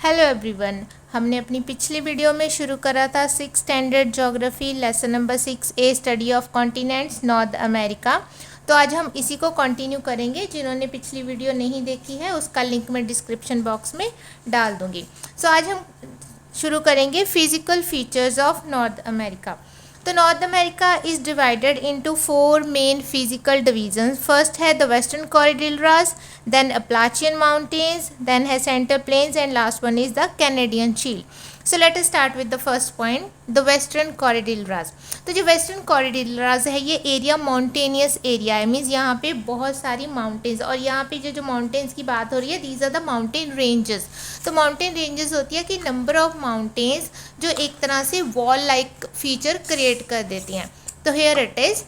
Hello everyone. हमने अपनी पिछली वीडियो में शुरू करा था 6 standard geography lesson number 6A study of continents north America. तो आज हम इसी को कंटिन्यू करेंगे। जिन्होंने पिछली वीडियो नहीं देखी है उसका लिंक मैं डिस्क्रिप्शन बॉक्स में डाल दूंगी। आज हम शुरू करेंगे physical features of North America. तो North America is divided into 4 main physical division. First है the western cordilleras, then Appalachian mountains, then है central plains and last one is the Canadian shield. So let us start with the first point, the western cordilleras. तो जो western cordilleras है ये area mountainous area है, means यहाँ पे बहुत सारी माउंटेन्स, और यहाँ पे जो माउंटेन्स की बात हो रही है these are the mountain ranges. तो माउंटेन रेंजेस होती है कि नंबर ऑफ माउंटेन्स जो एक तरह से वॉल लाइक फीचर क्रिएट कर देती हैं। तो here it is,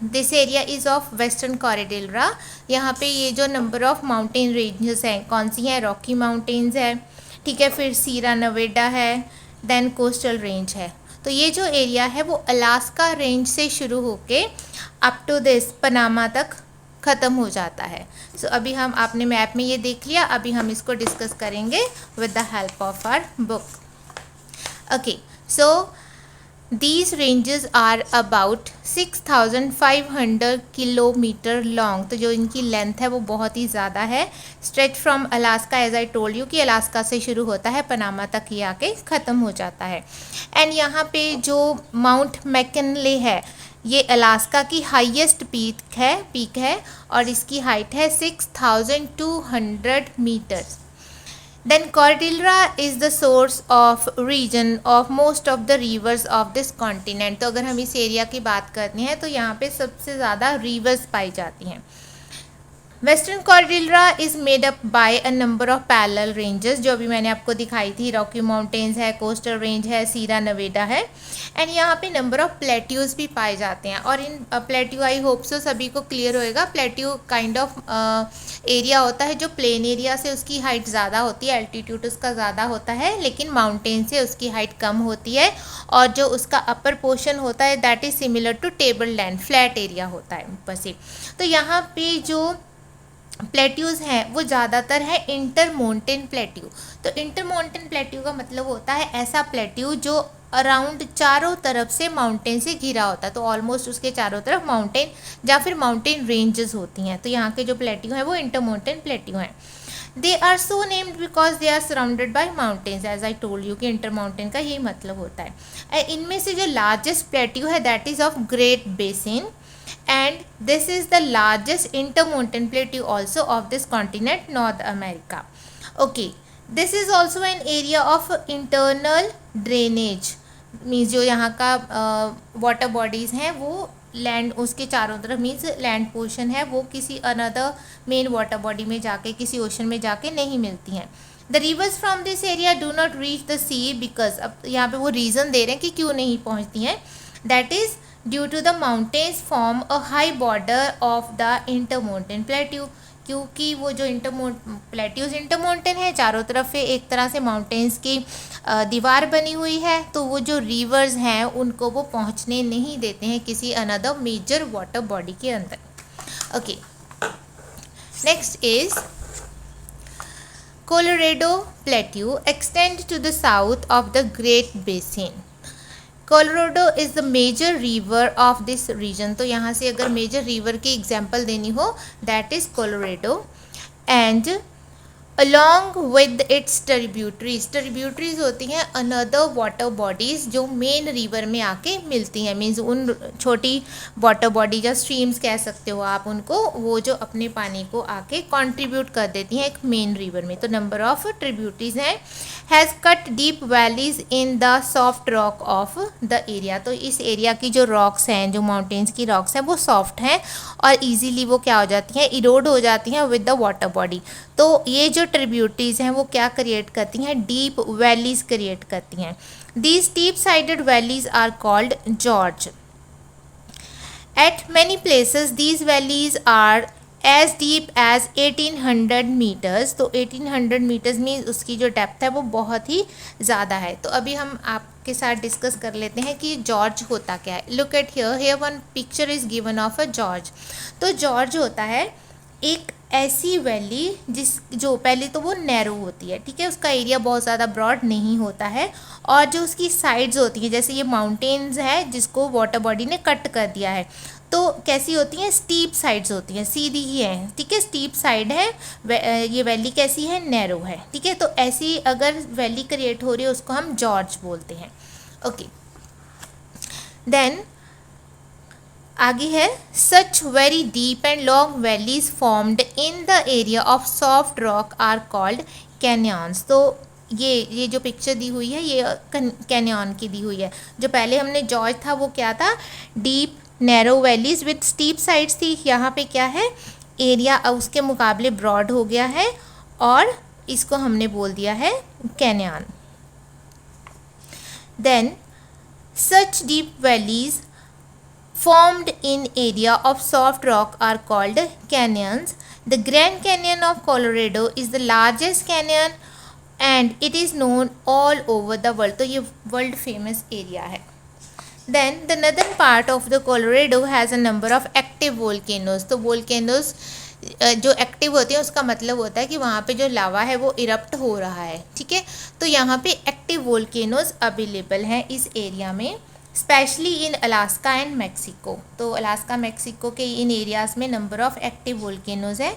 this area is of western cordillera. यहाँ पे ये जो नंबर ऑफ माउंटेन रेंजेस हैं कौन सी हैं, रॉकी माउंटेन्स है, ठीक है, फिर सीरा नवेडा है, देन कोस्टल रेंज है। तो ये जो एरिया है वो अलास्का रेंज से शुरू होके अप टू दिस पनामा तक ख़त्म हो जाता है। अभी हम आपने मैप में ये देख लिया, अभी हम इसको डिस्कस करेंगे with the help of our book. Okay, so these ranges are about 6500 kilometre long. तो जो इनकी लेंथ है वो बहुत ही ज़्यादा है। Stretch from Alaska, as I told you कि अलास्का से शुरू होता है, पनामा तक ही आके ख़त्म हो जाता है। एंड यहाँ पे जो माउंट मैकिनले है ये अलास्का की हाईएस्ट पीक है और इसकी हाइट है 6200 metres. Then Cordillera is the source of region of most of the rivers of this continent। तो अगर हम इस एरिया की बात करनी है तो यहाँ पे सबसे ज़्यादा रिवर्स पाई जाती हैं। Western cordillera is made up by a number of parallel ranges, जो अभी मैंने आपको दिखाई थी, रॉकी माउंटेन्स है, कोस्टल रेंज है, सीरा नवेडा है। एंड यहाँ पे नंबर ऑफ प्लेट्यूज भी पाए जाते हैं। और इन प्लेट्यू, आई होप सो सभी को क्लियर होएगा, प्लेट्यू काइंड ऑफ एरिया होता है जो प्लेन एरिया से उसकी हाइट ज़्यादा होती है, एल्टीट्यूड उसका ज़्यादा होता है, लेकिन माउंटेन से उसकी हाइट कम होती है। और जो उसका अपर पोर्शन होता है that is similar to table land, flat area होता है ऊपर से। तो यहाँ पे जो प्लेट्यूज़ हैं वो ज़्यादातर है इंटरमोंटेन प्लेट्यू। तो इंटरमोंटेन प्लेट्यू का मतलब होता है ऐसा प्लेट्यू जो अराउंड चारों तरफ से माउंटेन से घिरा होता है। तो ऑलमोस्ट उसके चारों तरफ माउंटेन या फिर माउंटेन रेंजेस होती हैं। तो यहाँ के जो प्लेट्यू हैं वो इंटरमोंटेन प्लेट्यू हैं। They are so named because they are surrounded by mountains, as I told you कि इंटरमाउंटेन का यही मतलब होता है। इनमें से जो लार्जेस्ट प्लेट्यू है that is of great basin, and this is the largest intermountain plateau also of this continent North America. Okay, this is also an area of internal drainage, means जो यहाँ का वाटर बॉडीज़ हैं वो land उसके चारों तरफ, means land portion है वो किसी अनदर मेन वाटर बॉडी में जाके, किसी ओशन में जाके नहीं मिलती हैं। The rivers from this area do not reach the sea because, अब यहाँ पे वो रीज़न दे रहे हैं कि क्यों नहीं पहुँचती हैं, that is due to the mountains form a high border of the intermountain plateau. क्योंकि वो जो प्लेट्यूज इंटरमाउंटेन है, चारों तरफ से एक तरह से माउंटेन्स की दीवार बनी हुई है, तो वो जो रिवर्स हैं उनको वो पहुंचने नहीं देते हैं किसी अनदर मेजर वाटर बॉडी के अंदर। Okay, next is Colorado plateau extend to the south of the great basin. Colorado is the major river of this region. तो यहाँ से अगर मेजर रिवर की एग्जाम्पल देनी हो that is Colorado. And along with its tributaries, tributaries होती हैं another water bodies जो मेन रिवर में आके मिलती हैं, मीन्स उन छोटी वाटर बॉडी या स्ट्रीम्स कह सकते हो आप उनको, वो जो अपने पानी को आके कंट्रीब्यूट कर देती हैं एक मेन रिवर में। तो नंबर ऑफ ट्रिब्यूटरीज हैं। Has cut deep valleys in the soft rock of the area. तो इस एरिया की जो रॉक्स हैं, जो माउंटेन्स की रॉक्स हैं वो सॉफ्ट हैं और ईजीली वो क्या हो जाती हैं, इरोड हो जाती हैं विद द वाटर बॉडी। तो ये जो ट्रिब्यूटरीज हैं वो क्या क्रिएट करती हैं, डीप वैलीज क्रिएट करती हैं। These steep sided valleys are called gorge. At many places these valleys are as deep as 1800 metres. तो 1800 मीटर्स मीन्स उसकी जो डेप्थ है वो बहुत ही ज़्यादा है। तो अभी हम आपके साथ डिस्कस कर लेते हैं कि जॉर्ज होता क्या है। Look at here one picture is given of a George. तो जॉर्ज होता है एक ऐसी वैली जो पहले तो वो नैरो होती है, ठीक है, उसका एरिया बहुत ज़्यादा ब्रॉड नहीं होता है, और जो उसकी साइड्स होती हैं, जैसे ये माउंटेन्स है जिसको वाटर बॉडी ने कट कर दिया है, तो कैसी होती हैं, स्टीप साइड्स होती हैं, सीधी ही है, ठीक है, स्टीप साइड है, ये वैली कैसी है, नैरो है, ठीक है। तो ऐसी अगर वैली क्रिएट हो रही है उसको हम जॉर्ज बोलते हैं। ओके, देन आगे है, such very deep and long valleys formed in the area of soft rock are called canyons. तो ये जो पिक्चर दी हुई है ये कैनियन की दी हुई है। जो पहले हमने जॉर्ज था वो क्या था, deep narrow valleys with steep sides थी। यहाँ पे क्या है, एरिया उसके मुकाबले ब्रॉड हो गया है और इसको हमने बोल दिया है canyon. Then such deep valleys formed in area of soft rock are called canyons. The Grand Canyon of Colorado is the largest canyon and it is known all over the world. तो ये world famous area है। Then the northern part of the Colorado has a number of active volcanoes. तो volcanoes जो active होते हैं उसका मतलब होता है कि वहाँ पे जो लावा है वो इरप्ट हो रहा है, ठीक है। तो यहाँ पे एक्टिव वोल्केनोज अवेलेबल हैं इस एरिया में, specially in Alaska and Mexico. तो अलास्का मैक्सिको के इन एरियाज़ में नंबर ऑफ एक्टिव वोल्केनोज है।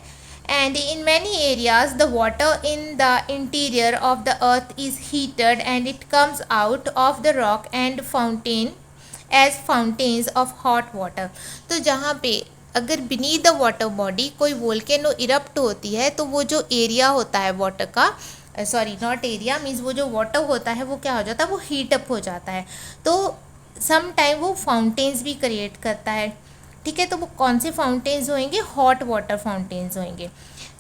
And in many areas the water in the interior of the earth is heated and it comes out of the rock and fountain as fountains of hot water. तो जहाँ पे अगर beneath the water body कोई volcano erupt होती है तो वो जो एरिया होता है वाटर का, सॉरी नॉट एरिया मीन्स वो जो वाटर होता है वो क्या हो जाता है, वो हीट अप हो जाता है। तो सम टाइम वो फाउंटेन्स भी क्रिएट करता है, ठीक है। तो वो कौन से फाउंटेन्स होंगे, हॉट वाटर फाउंटेन्स होंगे।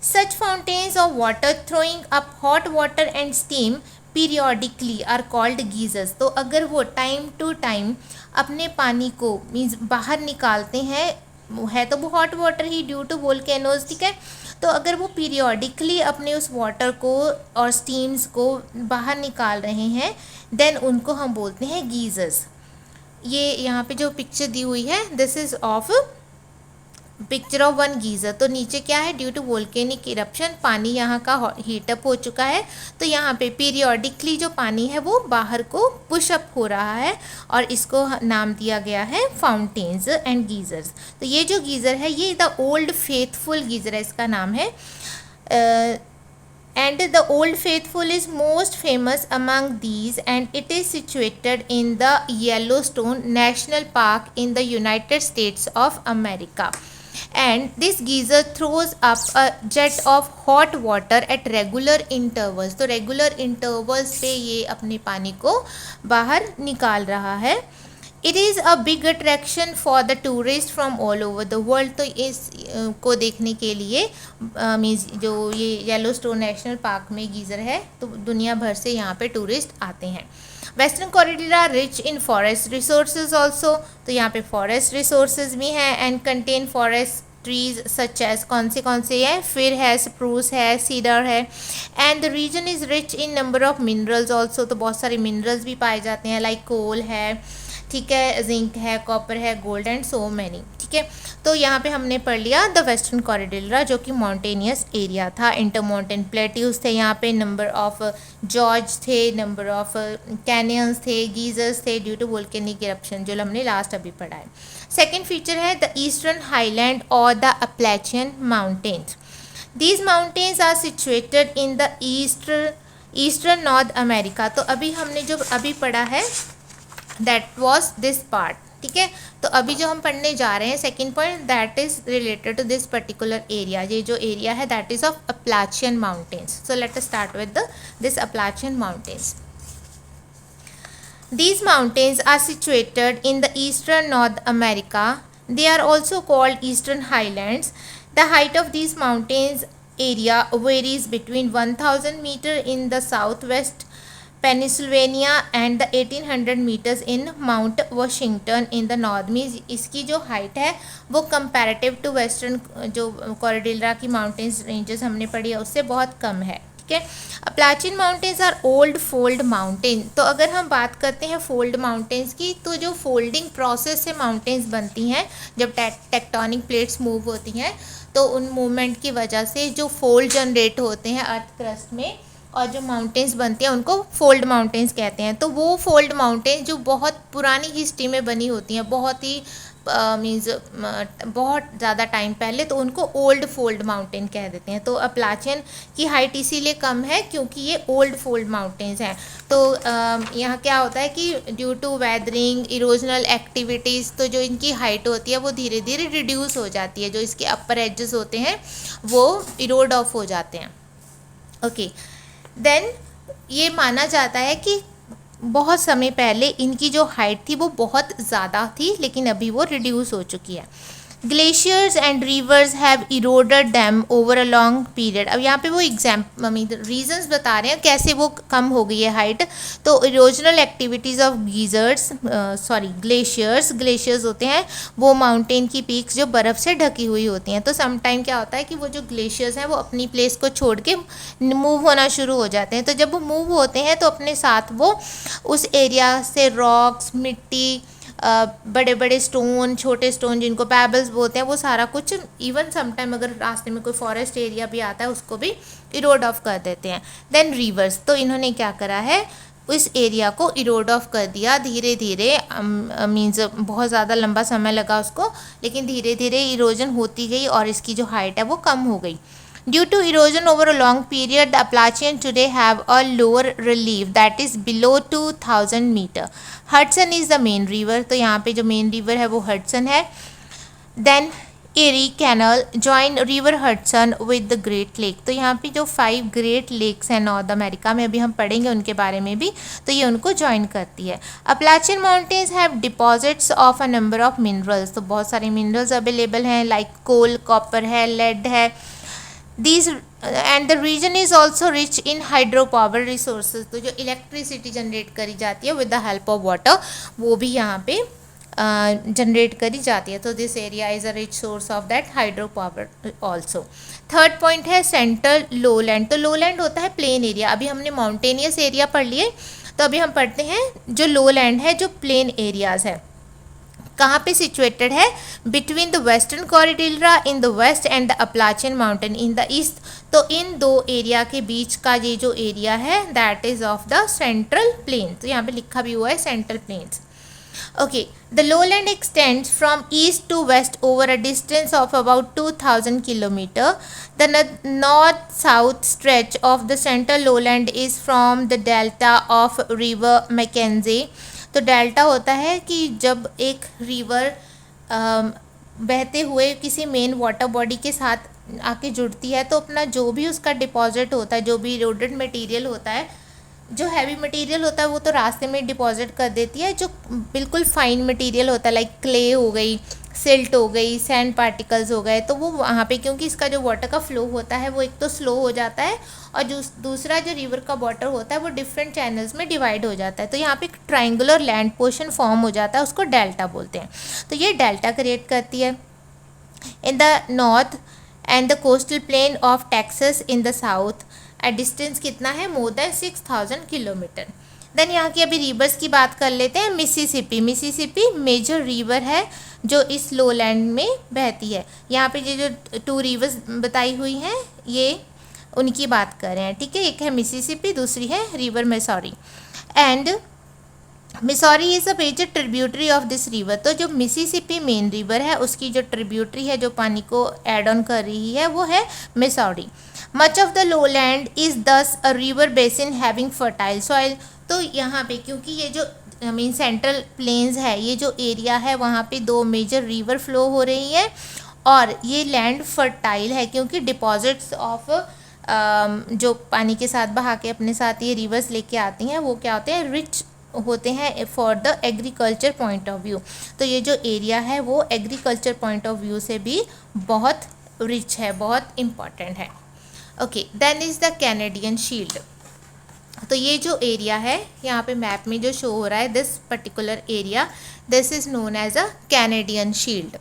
Such fountains of water throwing up hot water and steam periodically are called geysers. तो अगर वो टाइम टू टाइम अपने पानी को मीन्स बाहर निकालते हैं, है तो वो हॉट वाटर ही ड्यू टू वोल्केनोज, ठीक है। तो अगर वो पीरियोडिकली अपने उस वाटर को और स्टीम्स को बाहर निकाल रहे हैं देन उनको हम बोलते हैं गीजर्स। ये यहाँ पे जो पिक्चर दी हुई है this is of picture of one geyser. तो नीचे क्या है, ड्यू टू वोल्केनिक इरप्शन पानी यहाँ का हीटअप हो चुका है, तो यहाँ पे पीरियोडिकली जो पानी है वो बाहर को पुशअप हो रहा है और इसको नाम दिया गया है फाउंटेन्स एंड गीज़र्स। तो ये जो गीज़र है ये द ओल्ड फेथफुल गीज़र है, इसका नाम है। And the Old Faithful is most famous among these and it is situated in the Yellowstone National Park in the United States of America. And this geyser throws up a jet of hot water at regular intervals. तो regular intervals पे ये अपने पानी को बाहर निकाल रहा है। It is a big attraction for the tourist from all over the world. तो इस को देखने के लिए मीन्स जो ये येलोस्टोन नेशनल पार्क में गीज़र है तो दुनिया भर से यहाँ पे टूरिस्ट आते हैं। Western corridor are rich in forest resources also. तो यहाँ पे फॉरेस्ट रिसोर्सेज भी हैं and contain forest trees such as कौन से हैं, फिर है, स्प्रूस है, सीडर है। And the region is rich in number of minerals also. तो बहुत सारे मिनरल्स भी पाए जाते हैं लाइक कोल है, ठीक है, जिंक है, कॉपर है, गोल्ड एंड सो मैनी, ठीक है। तो यहाँ पे हमने पढ़ लिया द वेस्टर्न कॉरिडोर जो कि माउंटेनियस एरिया था, इंटर माउंटेन प्लेट्यूज थे, यहाँ पे नंबर ऑफ जॉर्ज थे, नंबर ऑफ कैनियंस थे, गीजर्स थे ड्यू टू वोल्केनिक इरप्शन जो हमने लास्ट अभी पढ़ा है। सेकेंड फीचर है द ईस्टर्न हाईलैंड और the Appalachian mountains. These mountains are situated in the eastern North America. तो अभी हमने जो अभी पढ़ा है दैट वॉज दिस पार्ट, ठीक है। तो अभी जो हम पढ़ने जा रहे हैं second point that is related to this particular area. ये जो एरिया है that is of Appalachian mountains. So let us start with this Appalachian mountains. These mountains are situated in the eastern North America. They are also called Eastern Highlands. The height of these mountains area varies between 1000 meter in the southwest Pennsylvania and the 1800 meters in Mount Washington in the north. Means इसकी जो height है वो comparative to western जो corridor की mountains ranges हमने पढ़ी है उससे बहुत कम है, ठीक है। Appalachian mountains are old fold mountain. तो अगर हम बात करते हैं फोल्ड माउंटेन्स की, तो जो फोल्डिंग प्रोसेस से माउंटेन्स बनती हैं, जब टेक्टोनिक प्लेट्स मूव होती हैं तो उन मूवमेंट की वजह से जो फोल्ड जनरेट होते हैं अर्थ क्रस्ट में और जो माउंटेन्स बनती हैं उनको फोल्ड माउंटेन्स कहते हैं। तो वो फोल्ड माउंटेन्स जो बहुत पुरानी हिस्ट्री में बनी होती हैं, बहुत ही मीन्स बहुत ज़्यादा टाइम पहले, तो उनको ओल्ड फोल्ड माउंटेन कह देते हैं। तो अपलाचियन की हाइट इसीलिए कम है क्योंकि ये ओल्ड फोल्ड माउंटेन्स हैं। तो यहाँ क्या होता है कि due to weathering, erosional activities, तो जो इनकी हाइट होती है वो धीरे धीरे रिड्यूस हो जाती है, जो इसके अपर एजेस होते हैं वो इरोड ऑफ हो जाते हैं। ओके, देन ये माना जाता है कि बहुत समय पहले इनकी जो हाइट थी वो बहुत ज़्यादा थी, लेकिन अभी वो रिड्यूस हो चुकी है। Glaciers and reverse have eroded them over a long period. अब यहाँ पे वो रीजंस बता रहे हैं कैसे वो कम हो गई है हाइट। तो इरोजनल एक्टिविटीज़ ऑफ ग्लेशियर्स होते हैं वो माउंटेन की पीक्स जो बर्फ़ से ढकी हुई होती हैं। तो समटाइम क्या होता है कि वो जो ग्लेशियर्स हैं वो अपनी प्लेस को छोड़ के मूव होना शुरू हो जाते हैं। तो जब वो मूव होते हैं तो अपने साथ वो उस एरिया से रॉक्स, मिट्टी, बड़े बड़े स्टोन, छोटे स्टोन जिनको पैबल्स बोलते हैं, वो सारा कुछ, इवन समटाइम अगर रास्ते में कोई फॉरेस्ट एरिया भी आता है उसको भी इरोड ऑफ कर देते हैं। देन रिवर्स, तो इन्होंने क्या करा है, इस एरिया को इरोड ऑफ कर दिया धीरे धीरे। मीन्स बहुत ज़्यादा लंबा समय लगा उसको, लेकिन धीरे धीरे इरोजन होती गई और इसकी जो हाइट है वो कम हो गई। Due to erosion over a long period, the Appalachian today have a lower relief that is below 2000 meter. Hudson is the main river. तो यहाँ पे जो मेन रिवर है वो हडसन है। Then Erie Canal join river Hudson with the Great Lake. तो यहाँ पे जो 5 ग्रेट लेक्स हैं नॉर्थ अमेरिका में, अभी हम पढ़ेंगे उनके बारे में भी, तो ये उनको ज्वाइन करती है। Appalachian mountains have deposits of a number of minerals. तो बहुत सारे मिनरल्स अवेलेबल हैं, लाइक कोल, कॉपर है, लेड है। These and the region is also rich in hydropower resources. तो जो इलेक्ट्रिसिटी जनरेट करी जाती है with the help of water, वो भी यहाँ पे जनरेट करी जाती है। तो this area is a rich source of that hydro power also. Third point है सेंट्रल लोलैंड। तो लोलैंड होता है प्लेन एरिया। अभी हमने माउंटेनियस एरिया पढ़ लिए, तो अभी हम पढ़ते हैं जो लोलैंड है, जो प्लेन एरियाज़ है। कहाँ पे सिचुएटेड है? Between the western cordillera in the west and the Appalachian mountain in the east. तो इन दो एरिया के बीच का ये जो एरिया है that is of the central plain. तो यहाँ पे लिखा भी हुआ है central plains. Okay, the lowland extends from east to west over a distance of about 2000 km. The north-south stretch of the central lowland is from the delta of river Mackenzie. तो delta होता है कि जब एक river बहते हुए किसी main water body के साथ आके जुड़ती है, तो अपना जो भी उसका डिपॉजिट होता है, जो भी इरोडेड मटेरियल होता है, जो हैवी मटेरियल होता है वो तो रास्ते में डिपॉजिट कर देती है। जो बिल्कुल फाइन मटेरियल होता है लाइक क्ले हो गई, सिल्ट हो गई, सैंड पार्टिकल्स हो गए, तो वो वहाँ पे, क्योंकि इसका जो वाटर का फ्लो होता है वो एक तो स्लो हो जाता है और दूसरा जो रिवर का वाटर होता है वो डिफरेंट चैनल्स में डिवाइड हो जाता है। तो यहाँ पे एक ट्राइंगुलर लैंड पोर्शन फॉर्म हो जाता है, उसको डेल्टा बोलते हैं। तो ये डेल्टा क्रिएट करती है। In the north and the coastal plain of Texas in the south at distance कितना है? More than 6000 kilometre. देन यहाँ की अभी रिवर्स की बात कर लेते हैं। मिसिसिपी मेजर रिवर है जो इस लोलैंड में बहती है। यहाँ पे ये जो 2 रिवर्स बताई हुई हैं ये उनकी बात कर रहे हैं, ठीक है। एक है मिसिसिपी, दूसरी है river Missouri. And Missouri is a major tributary of this river. तो जो मिसिसिपी मेन रिवर है उसकी जो ट्रिब्यूटरी है, जो पानी को एड ऑन कर रही है, वो है Missouri. Much of the lowland is thus a river basin having fertile soil. तो यहाँ पे क्योंकि ये जो सेंट्रल प्लेन्स है, ये जो एरिया है वहाँ पे 2 मेजर रिवर फ्लो हो रही है और ये लैंड फर्टाइल है क्योंकि डिपॉजिट्स ऑफ जो पानी के साथ बहा के अपने साथ ये रिवर्स लेके आती हैं वो क्या होते हैं? रिच होते हैं for the agriculture point of view. तो ये जो एरिया है वो एग्रीकल्चर पॉइंट ऑफ व्यू से भी बहुत रिच है, बहुत इम्पॉर्टेंट है। Okay, then is the Canadian shield. तो ये जो एरिया है यहाँ पे मैप में जो शो हो रहा है, this particular area, this is known as a Canadian shield.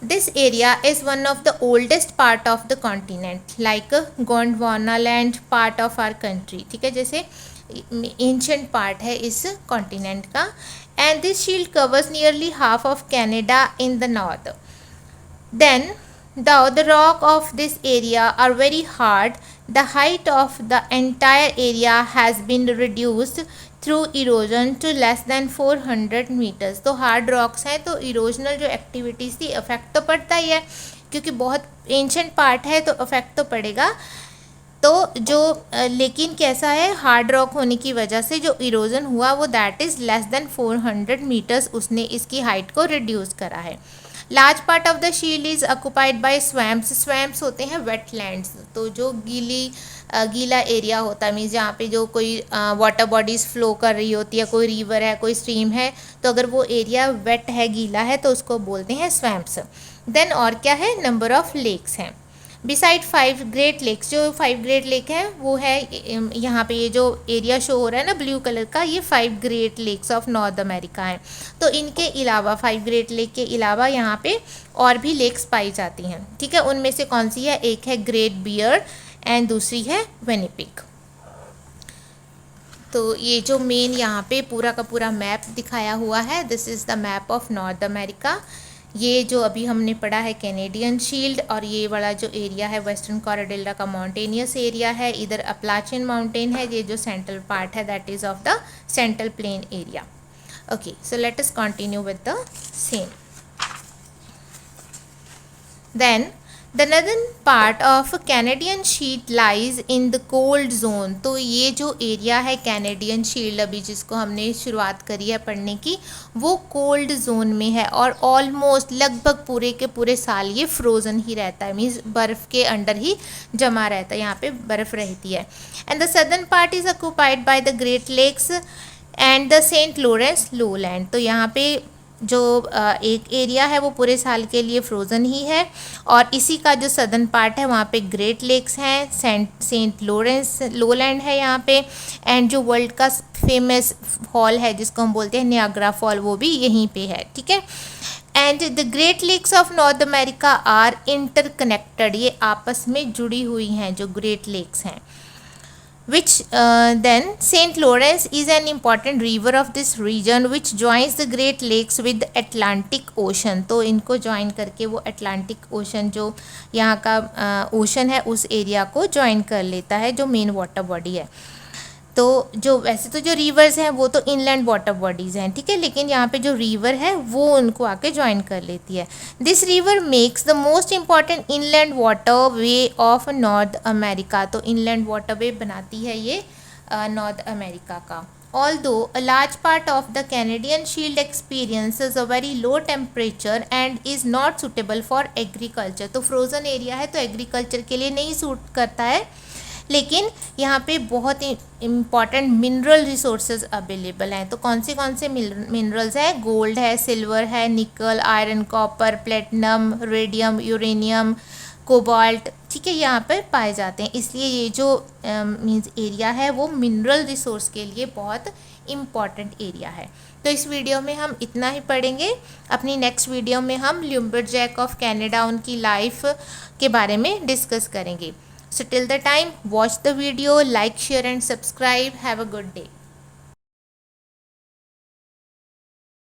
This area is one of the oldest part of the continent, like Gondwanaland part of our country. ठीक है, जैसे ancient part है इस continent का. And this shield covers nearly half of Canada in the north. Then the rock of this area are very hard. The height of the entire area has been reduced through erosion to less than 400 metres. तो hard rocks हैं तो erosional जो activities थी affect तो पड़ता ही है, क्योंकि बहुत एंशंट पार्ट है तो अफेक्ट तो पड़ेगा. तो जो लेकिन कैसा है, हार्ड रॉक होने की वजह से जो इरोजन हुआ वो that is less than 400 metres, उसने इसकी हाइट को रिड्यूस करा है. Large part of the shield is occupied by swamps. Swamps होते हैं वेटलैंड्स, तो जो गीला एरिया होता है, मीन्स जहाँ पे जो कोई वाटर बॉडीज़ फ्लो कर रही होती है, कोई रिवर है, कोई स्ट्रीम है, तो अगर वो एरिया वेट है, गीला है, तो उसको बोलते हैं स्वैम्प्स. देन और क्या है, नंबर ऑफ लेक्स हैं. बिसाइड 5 ग्रेट लेक्स, जो 5 ग्रेट लेक हैं वो है यहाँ पे, ये जो एरिया शो हो रहा है ना ब्लू कलर का, ये 5 Great Lakes of North America हैं. तो इनके अलावा 5 ग्रेट लेक के अलावा यहाँ पे और भी लेक्स पाई जाती हैं. ठीक है, उनमें से कौन सी है, एक है ग्रेट बियर एंड दूसरी है विनिपेग. तो ये जो मेन यहाँ पे पूरा का पूरा मैप दिखाया हुआ है, this is the map of North America. ये जो अभी हमने पढ़ा है कैनेडियन शील्ड, और ये वाला जो एरिया है वेस्टर्न कॉर्डेल्ला का माउंटेनियस एरिया है. इधर अपलाचियन माउंटेन है, ये जो सेंट्रल पार्ट है that is of the central plain area. Okay, so let us continue with the same. Then the northern part of Canadian shield lies in the cold zone. तो ये जो area है Canadian shield अभी जिसको हमने शुरुआत करी है पढ़ने की, वो कोल्ड जोन में है और ऑलमोस्ट लगभग पूरे के पूरे साल ये फ्रोज़न ही रहता है, मीन्स बर्फ़ के अंडर ही जमा रहता है, यहाँ पे बर्फ़ रहती है. And the southern part is occupied by the Great Lakes and the Saint Lawrence lowland. तो यहाँ पे जो एक एरिया है वो पूरे साल के लिए फ्रोज़न ही है, और इसी का जो सदर्न पार्ट है वहाँ पे ग्रेट लेक्स हैं, सेंट लॉरेंस लोलैंड है यहाँ पे, एंड जो वर्ल्ड का फेमस फॉल है जिसको हम बोलते हैं नियाग्रा फॉल, वो भी यहीं पे है. ठीक है, and the Great Lakes of North America are interconnected. ये आपस में जुड़ी हुई हैं जो ग्रेट लेक्स हैं. which then Saint Lawrence is an important river of this region which joins the Great Lakes with the Atlantic Ocean. तो इनको ज्वाइन करके वो अटलांटिक ओशन जो यहाँ का ओशन है उस एरिया को ज्वाइन कर लेता है, जो मेन वाटर बॉडी है. तो जो वैसे तो जो रिवर्स हैं वो तो इनलैंड वाटर बॉडीज़ हैं, ठीक है, लेकिन यहाँ पे जो रिवर है वो उनको आके ज्वाइन कर लेती है. This river makes the most important inland water way of North America. तो इनलैंड वाटर वे बनाती है ये नॉर्थ अमेरिका का. Although a large part of the Canadian Shield experiences a very low temperature and is not suitable for agriculture. तो frozen area है तो agriculture के लिए नहीं सूट करता है, लेकिन यहाँ पे बहुत इम्पॉर्टेंट मिनरल रिसोर्सेज अवेलेबल हैं. तो कौन से मिनरल्स हैं, गोल्ड है, सिल्वर है, निकल, iron, copper, platinum, radium, uranium, cobalt, ठीक है, यहाँ पर पाए जाते हैं. इसलिए ये जो मीन्स एरिया है वो मिनरल रिसोर्स के लिए बहुत इम्पॉर्टेंट एरिया है. तो इस वीडियो में हम इतना ही पढ़ेंगे. अपनी नेक्स्ट वीडियो में हम लम्बरजैक ऑफ कनाडा, उनकी लाइफ के बारे में डिस्कस करेंगे. So till the time, watch the video, like, share and subscribe. Have a good day.